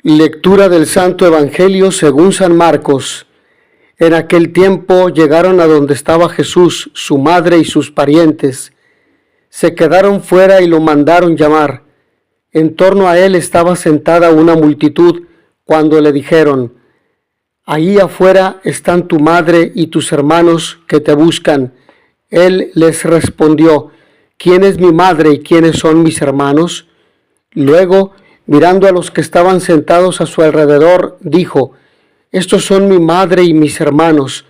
Lectura del Santo Evangelio según San Marcos. En aquel tiempo llegaron a donde estaba Jesús, su madre y sus parientes. Se quedaron fuera y lo mandaron llamar. En torno a él estaba sentada una multitud cuando le dijeron: «Ahí afuera están tu madre y tus hermanos que te buscan». Él les respondió: «¿Quién es mi madre y quiénes son mis hermanos?». Luego, mirando a los que estaban sentados a su alrededor, dijo: «Estos son mi madre y mis hermanos,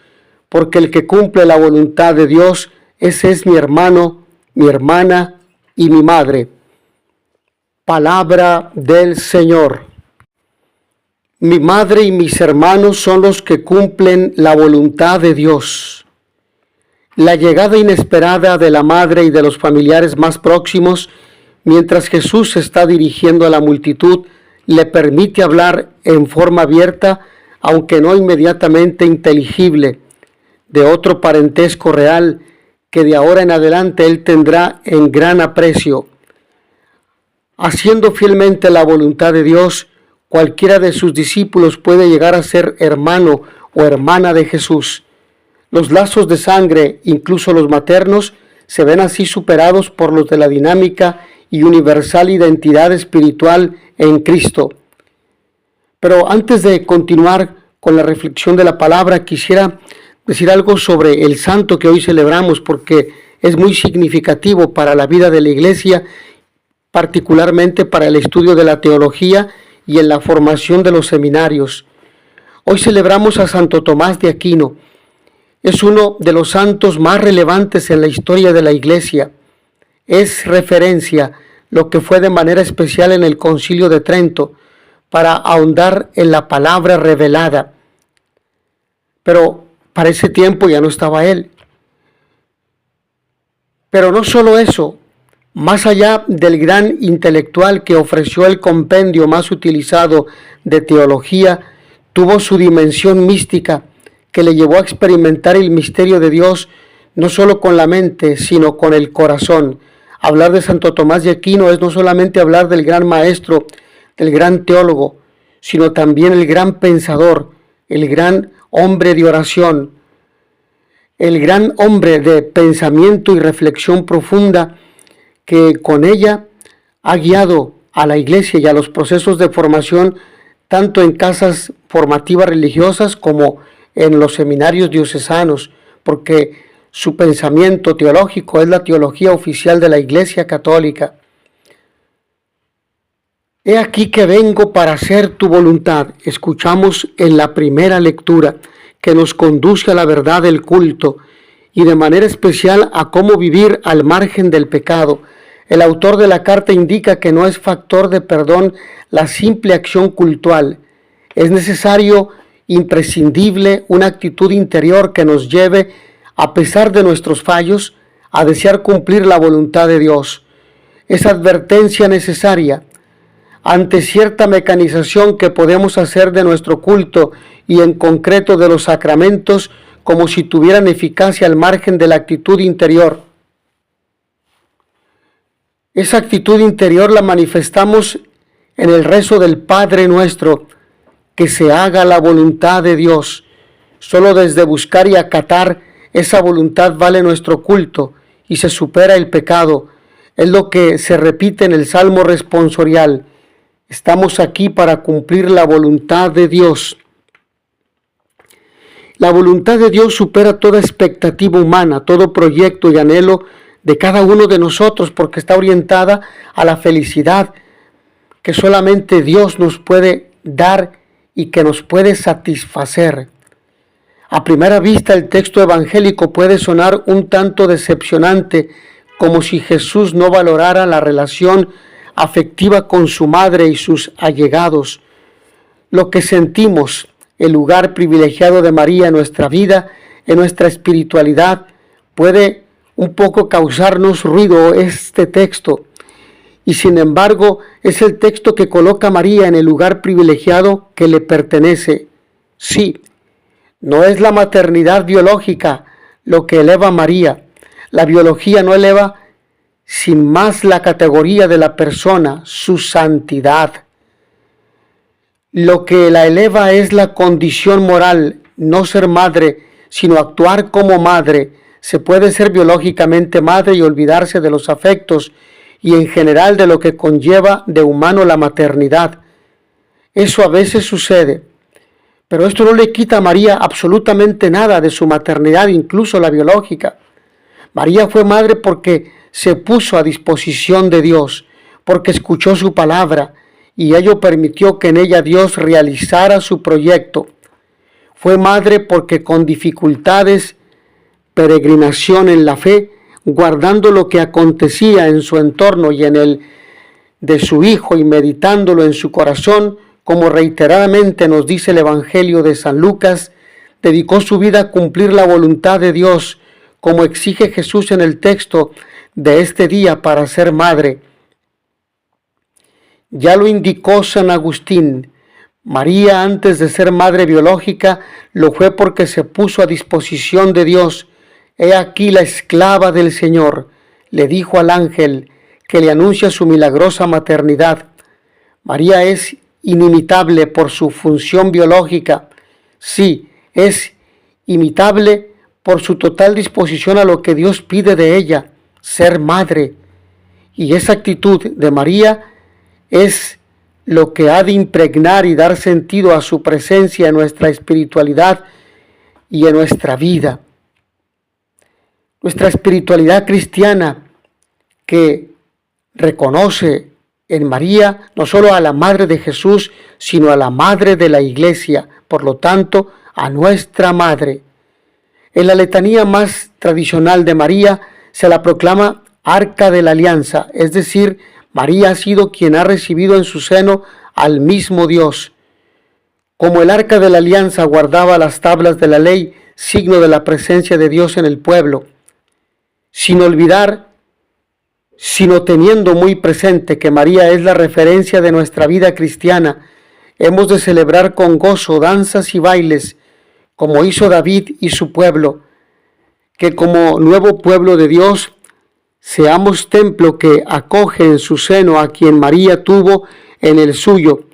porque el que cumple la voluntad de Dios, ese es mi hermano, mi hermana y mi madre». Palabra del Señor. Mi madre y mis hermanos son los que cumplen la voluntad de Dios. La llegada inesperada de la madre y de los familiares más próximos, mientras Jesús se está dirigiendo a la multitud, le permite hablar en forma abierta, aunque no inmediatamente inteligible, de otro parentesco real que de ahora en adelante él tendrá en gran aprecio. Haciendo fielmente la voluntad de Dios, cualquiera de sus discípulos puede llegar a ser hermano o hermana de Jesús. Los lazos de sangre, incluso los maternos, se ven así superados por los de la dinámica y universal identidad espiritual en Cristo. Pero antes de continuar con la reflexión de la palabra, quisiera decir algo sobre el santo que hoy celebramos, porque es muy significativo para la vida de la Iglesia, particularmente para el estudio de la teología y en la formación de los seminarios. Hoy celebramos a Santo Tomás de Aquino. Es uno de los santos más relevantes en la historia de la Iglesia. Es referencia, lo que fue de manera especial en el Concilio de Trento, para ahondar en la palabra revelada. Pero para ese tiempo ya no estaba él. Pero no solo eso, más allá del gran intelectual que ofreció el compendio más utilizado de teología, tuvo su dimensión mística que le llevó a experimentar el misterio de Dios no solo con la mente, sino con el corazón. Hablar de Santo Tomás de Aquino es no solamente hablar del gran maestro, del gran teólogo, sino también el gran pensador, el gran hombre de oración, el gran hombre de pensamiento y reflexión profunda, que con ella ha guiado a la Iglesia y a los procesos de formación tanto en casas formativas religiosas como en los seminarios diocesanos, porque su pensamiento teológico es la teología oficial de la Iglesia Católica. He aquí que vengo para hacer tu voluntad. Escuchamos en la primera lectura, que nos conduce a la verdad del culto y de manera especial a cómo vivir al margen del pecado. El autor de la carta indica que no es factor de perdón la simple acción cultual. Es necesario, imprescindible, una actitud interior que nos lleve, a pesar de nuestros fallos, a desear cumplir la voluntad de Dios. Es advertencia necesaria ante cierta mecanización que podemos hacer de nuestro culto y en concreto de los sacramentos, como si tuvieran eficacia al margen de la actitud interior. Esa actitud interior la manifestamos en el rezo del Padre Nuestro: que se haga la voluntad de Dios. Solo desde buscar y acatar esa voluntad vale nuestro culto y se supera el pecado. Es lo que se repite en el Salmo responsorial: estamos aquí para cumplir la voluntad de Dios. La voluntad de Dios supera toda expectativa humana, todo proyecto y anhelo de cada uno de nosotros, porque está orientada a la felicidad que solamente Dios nos puede dar y que nos puede satisfacer. A primera vista, el texto evangélico puede sonar un tanto decepcionante, como si Jesús no valorara la relación afectiva con su madre y sus allegados. Lo que sentimos, el lugar privilegiado de María en nuestra vida, en nuestra espiritualidad, puede un poco causarnos ruido este texto. Y sin embargo, es el texto que coloca a María en el lugar privilegiado que le pertenece. Sí, no es la maternidad biológica lo que eleva a María. La biología no eleva sin más la categoría de la persona, su santidad. Lo que la eleva es la condición moral, no ser madre, sino actuar como madre. Se puede ser biológicamente madre y olvidarse de los afectos y en general de lo que conlleva de humano la maternidad. Eso a veces sucede, pero esto no le quita a María absolutamente nada de su maternidad, incluso la biológica. María fue madre porque se puso a disposición de Dios, porque escuchó su palabra y ello permitió que en ella Dios realizara su proyecto. Fue madre porque con dificultades, peregrinación en la fe, guardando lo que acontecía en su entorno y en el de su Hijo y meditándolo en su corazón, como reiteradamente nos dice el Evangelio de San Lucas, dedicó su vida a cumplir la voluntad de Dios, como exige Jesús en el texto de este día para ser madre. Ya lo indicó San Agustín, María antes de ser madre biológica lo fue porque se puso a disposición de Dios. He aquí la esclava del Señor, le dijo al ángel que le anuncia su milagrosa maternidad. María es inimitable por su función biológica. Sí, es imitable por su total disposición a lo que Dios pide de ella, ser madre. Y esa actitud de María es lo que ha de impregnar y dar sentido a su presencia en nuestra espiritualidad y en nuestra vida. Nuestra espiritualidad cristiana que reconoce en María no solo a la Madre de Jesús, sino a la Madre de la Iglesia, por lo tanto, a nuestra Madre. En la letanía más tradicional de María se la proclama Arca de la Alianza, es decir, María ha sido quien ha recibido en su seno al mismo Dios. Como el Arca de la Alianza guardaba las tablas de la ley, signo de la presencia de Dios en el pueblo, sin olvidar, sino teniendo muy presente que María es la referencia de nuestra vida cristiana, hemos de celebrar con gozo danzas y bailes, como hizo David y su pueblo, que como nuevo pueblo de Dios, seamos templo que acoge en su seno a quien María tuvo en el suyo.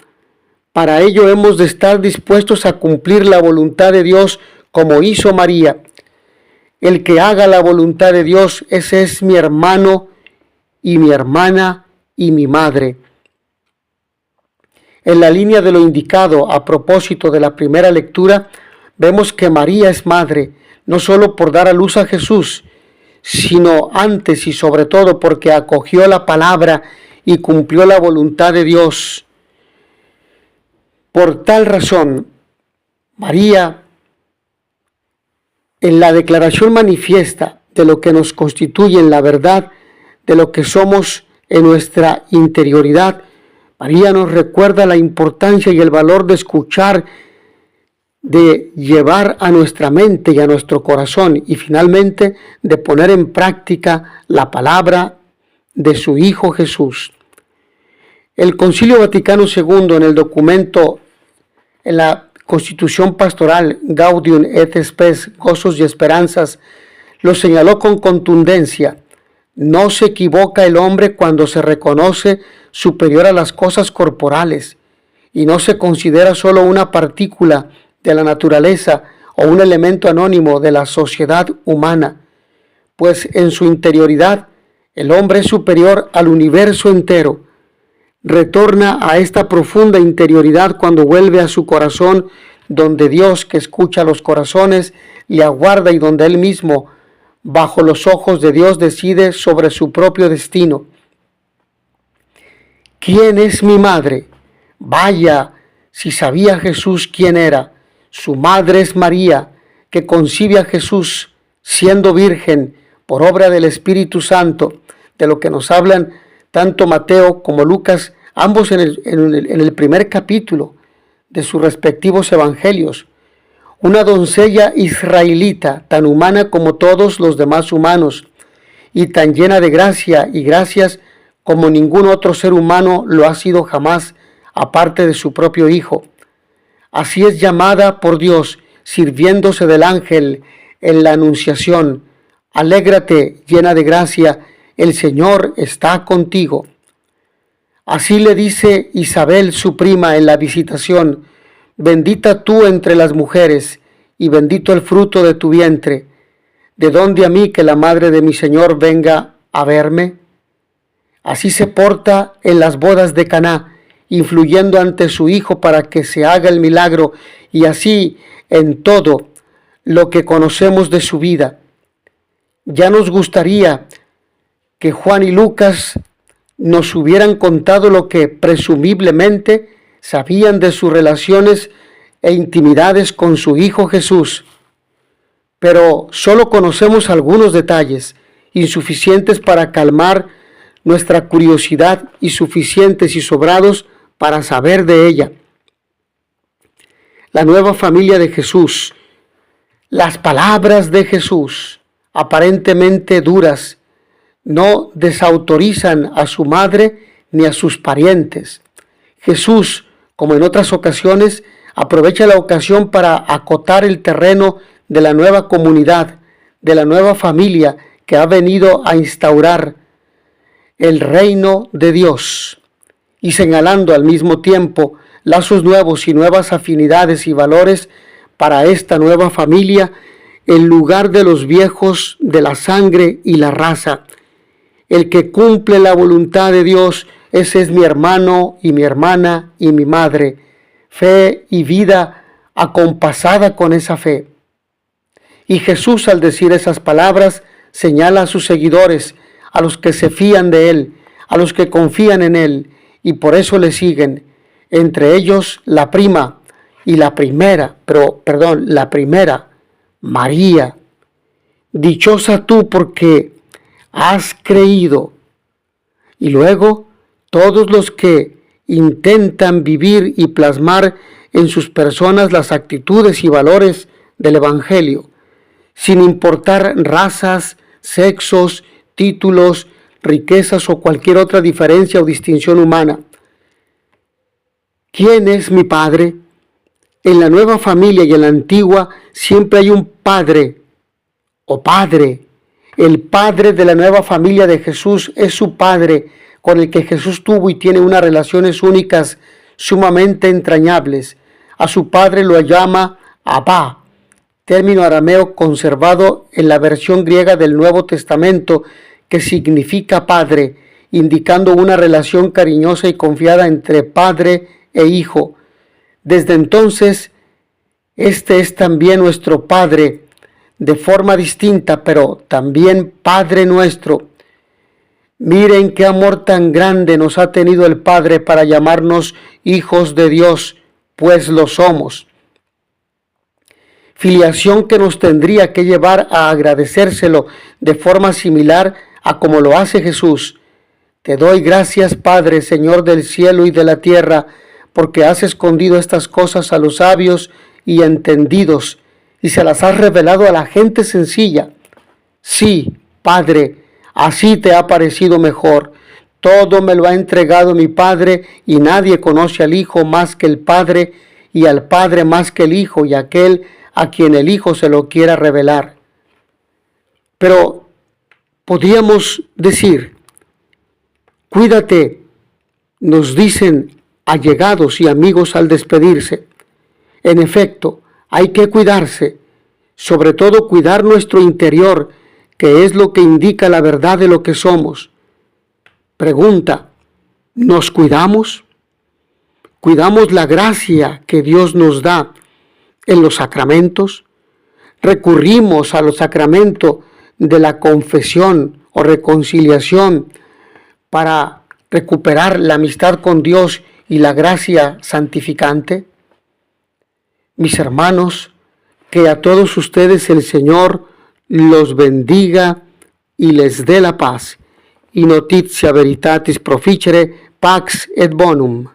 Para ello hemos de estar dispuestos a cumplir la voluntad de Dios como hizo María. El que haga la voluntad de Dios, ese es mi hermano y mi hermana y mi madre. En la línea de lo indicado a propósito de la primera lectura, vemos que María es madre, no solo por dar a luz a Jesús, sino antes y sobre todo porque acogió la palabra y cumplió la voluntad de Dios. Por tal razón, María, en la declaración manifiesta de lo que nos constituye en la verdad, de lo que somos en nuestra interioridad, María nos recuerda la importancia y el valor de escuchar, de llevar a nuestra mente y a nuestro corazón y finalmente de poner en práctica la palabra de su Hijo Jesús. El Concilio Vaticano II en el documento, en la Constitución Pastoral Gaudium et Spes, Gozos y Esperanzas, lo señaló con contundencia. No se equivoca el hombre cuando se reconoce superior a las cosas corporales y no se considera solo una partícula de la naturaleza o un elemento anónimo de la sociedad humana, pues en su interioridad el hombre es superior al universo entero. Retorna a esta profunda interioridad cuando vuelve a su corazón, donde Dios, que escucha los corazones, le aguarda y donde él mismo, bajo los ojos de Dios, decide sobre su propio destino. ¿Quién es mi madre? Vaya, si sabía Jesús quién era. Su madre es María, que concibe a Jesús siendo virgen por obra del Espíritu Santo, de lo que nos hablan tanto Mateo como Lucas, ambos en el primer capítulo de sus respectivos evangelios. Una doncella israelita, tan humana como todos los demás humanos, y tan llena de gracia y gracias como ningún otro ser humano lo ha sido jamás, aparte de su propio Hijo. Así es llamada por Dios, sirviéndose del ángel en la anunciación. Alégrate, llena de gracia, el Señor está contigo. Así le dice Isabel, su prima, en la visitación: bendita tú entre las mujeres, y bendito el fruto de tu vientre. ¿De dónde a mí que la madre de mi Señor venga a verme? Así se porta en las bodas de Caná, influyendo ante su hijo para que se haga el milagro, y así en todo lo que conocemos de su vida. Ya nos gustaría que Juan y Lucas nos hubieran contado lo que presumiblemente sabían de sus relaciones e intimidades con su Hijo Jesús, pero solo conocemos algunos detalles, insuficientes para calmar nuestra curiosidad y suficientes y sobrados para saber de ella. La nueva familia de Jesús, las palabras de Jesús, aparentemente duras, no desautorizan a su madre ni a sus parientes. Jesús, como en otras ocasiones, aprovecha la ocasión para acotar el terreno de la nueva comunidad, de la nueva familia que ha venido a instaurar el reino de Dios, y señalando al mismo tiempo lazos nuevos y nuevas afinidades y valores para esta nueva familia en lugar de los viejos de la sangre y la raza. El que cumple la voluntad de Dios, ese es mi hermano y mi hermana y mi madre. Fe y vida acompasada con esa fe. Y Jesús, al decir esas palabras, señala a sus seguidores, a los que se fían de Él, a los que confían en Él, y por eso le siguen. Entre ellos la prima y la primera, María. Dichosa tú porque has creído. Y luego todos los que intentan vivir y plasmar en sus personas las actitudes y valores del Evangelio, sin importar razas, sexos, títulos, riquezas o cualquier otra diferencia o distinción humana. ¿Quién es mi padre? En la nueva familia y en la antigua siempre hay un padre o padre. El padre de la nueva familia de Jesús es su padre, con el que Jesús tuvo y tiene unas relaciones únicas, sumamente entrañables. A su padre lo llama Abba, término arameo conservado en la versión griega del Nuevo Testamento, que significa padre, indicando una relación cariñosa y confiada entre padre e hijo. Desde entonces, este es también nuestro Padre, de forma distinta, pero también Padre nuestro. Miren qué amor tan grande nos ha tenido el Padre para llamarnos hijos de Dios, pues lo somos. Filiación que nos tendría que llevar a agradecérselo de forma similar a como lo hace Jesús. Te doy gracias, Padre, Señor del cielo y de la tierra, porque has escondido estas cosas a los sabios y entendidos, y se las has revelado a la gente sencilla. Sí, Padre, así te ha parecido mejor. Todo me lo ha entregado mi Padre, y nadie conoce al Hijo más que el Padre, y al Padre más que el Hijo, y aquel a quien el Hijo se lo quiera revelar. Pero podríamos decir, cuídate, nos dicen allegados y amigos al despedirse. En efecto, hay que cuidarse, sobre todo cuidar nuestro interior, que es lo que indica la verdad de lo que somos. Pregunta, ¿nos cuidamos? ¿Cuidamos la gracia que Dios nos da en los sacramentos? ¿Recurrimos a los sacramentos de la confesión o reconciliación para recuperar la amistad con Dios y la gracia santificante? Mis hermanos, que a todos ustedes el Señor los bendiga y les dé la paz. In notitia veritatis proficere, pax et bonum.